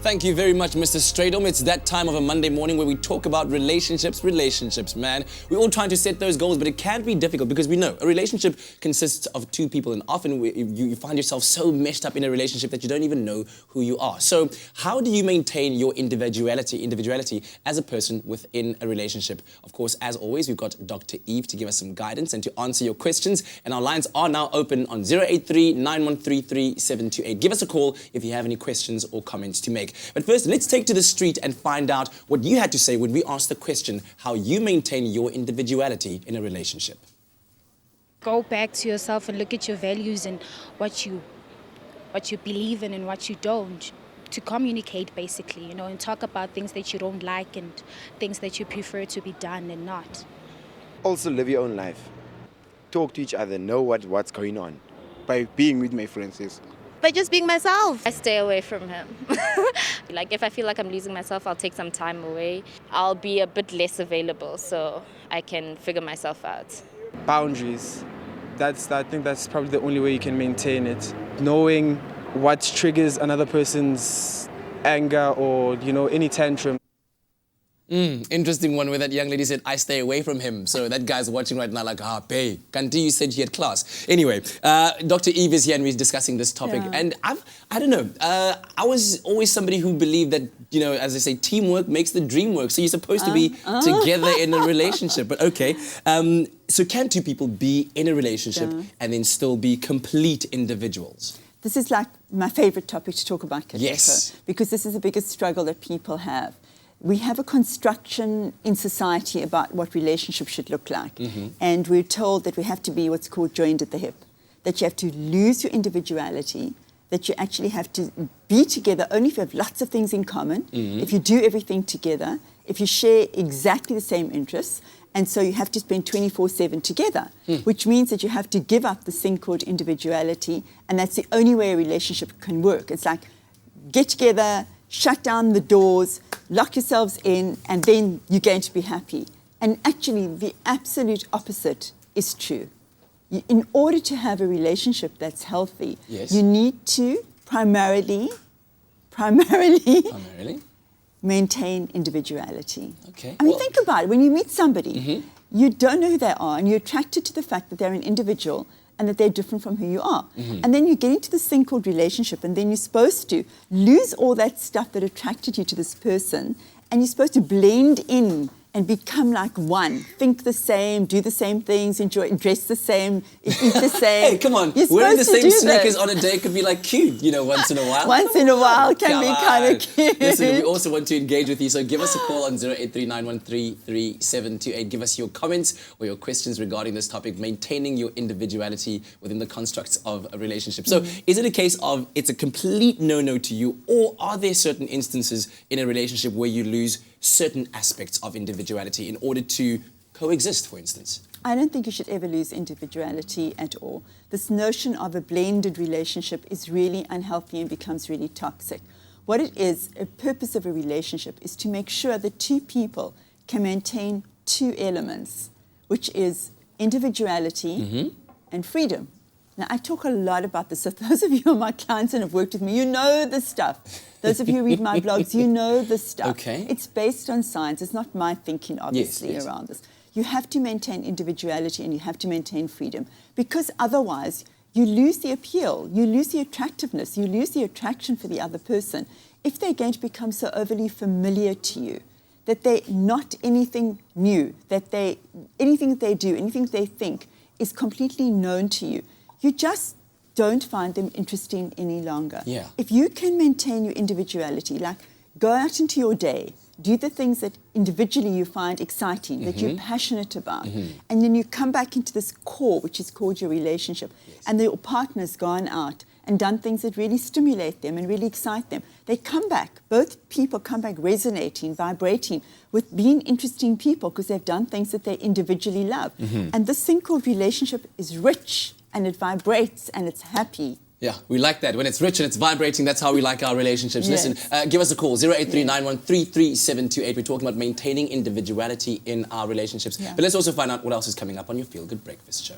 Thank you very much, Mr. Stradom. It's that time of a Monday morning where we talk about relationships, man. We're all trying to set those goals, but it can be difficult because we know a relationship consists of two people, and often you find yourself so meshed up in a relationship that you don't even know who you are. So how do you maintain your individuality as a person within a relationship? Of course, as always, we've got Dr. Eve to give us some guidance and to answer your questions, and our lines are now open on 083-9133-728. Give us a call if you have any questions or comments to make. But first, let's take to the street and find out what you had to say when we asked the question, how you maintain your individuality in a relationship. Go back to yourself and look at your values and what you believe in and what you don't. To communicate, basically, and talk about things that you don't like and things that you prefer to be done and not. Also live your own life. Talk to each other, know what's going on. By being with my friends, yes. By just being myself. I stay away from him. Like if I feel like I'm losing myself, I'll take some time away. I'll be a bit less available so I can figure myself out. Boundaries. I think that's probably the only way you can maintain it. Knowing what triggers another person's anger or, any tantrum. Interesting one where that young lady said, I stay away from him. So that guy's watching right now like, babe, Kanti, you said you had class. Anyway, Dr. Eve is here and we're discussing this topic. Yeah. And I don't know, I was always somebody who believed that, as they say, teamwork makes the dream work. So you're supposed to be together in a relationship. But okay, so can two people be in a relationship and then still be complete individuals? This is like my favorite topic to talk about, Katika, yes, because this is the biggest struggle that people have. We have a construction in society about what relationships should look like. And we're told that we have to be what's called joined at the hip, that you have to lose your individuality, that you actually have to be together only if you have lots of things in common, if you do everything together, if you share exactly the same interests, and so you have to spend 24/7 together, which means that you have to give up this thing called individuality, and that's the only way a relationship can work. It's like, get together, shut down the doors, lock yourselves in, and then you're going to be happy. And actually, the absolute opposite is true. In order to have a relationship that's healthy, you need to primarily maintain individuality. Okay. I mean, think about it. When you meet somebody, you don't know who they are, and you're attracted to the fact that they're an individual and that they're different from who you are. And then you get into this thing called relationship, and then you're supposed to lose all that stuff that attracted you to this person, and you're supposed to blend in and become like one. Think the same, do the same things, enjoy, dress the same, eat the same. Hey, come on. Wearing the same sneakers on a day could be like cute, once in a while. Once in a while can be kind of cute. Listen, we also want to engage with you, so give us a call on 083-913-3728. Give us your comments or your questions regarding this topic, maintaining your individuality within the constructs of a relationship. So is it a case of it's a complete no-no to you, or are there certain instances in a relationship where you lose certain aspects of individuality in order to coexist, for instance? I don't think you should ever lose individuality at all. This notion of a blended relationship is really unhealthy and becomes really toxic. What it is, a purpose of a relationship is to make sure that two people can maintain two elements, which is individuality and freedom. Now, I talk a lot about this, so those of you who are my clients and have worked with me, you know this stuff. Those of you who read my blogs, you know this stuff. Okay. It's based on science. It's not my thinking, obviously, around this. You have to maintain individuality and you have to maintain freedom, because otherwise you lose the appeal, you lose the attractiveness, you lose the attraction for the other person if they're going to become so overly familiar to you that they're not anything new, that anything that they do, anything that they think is completely known to you. You just don't find them interesting any longer. Yeah. If you can maintain your individuality, like go out into your day, do the things that individually you find exciting, that you're passionate about, and then you come back into this core, which is called your relationship, and your partner's gone out and done things that really stimulate them and really excite them. They come back, both people come back resonating, vibrating with being interesting people because they've done things that they individually love. And this thing called relationship is rich, and it vibrates, and it's happy. Yeah, we like that. When it's rich and it's vibrating, that's how we like our relationships. Yes. Listen, give us a call, 083-913-3728. We're talking about maintaining individuality in our relationships. But let's also find out what else is coming up on your Feel Good Breakfast show.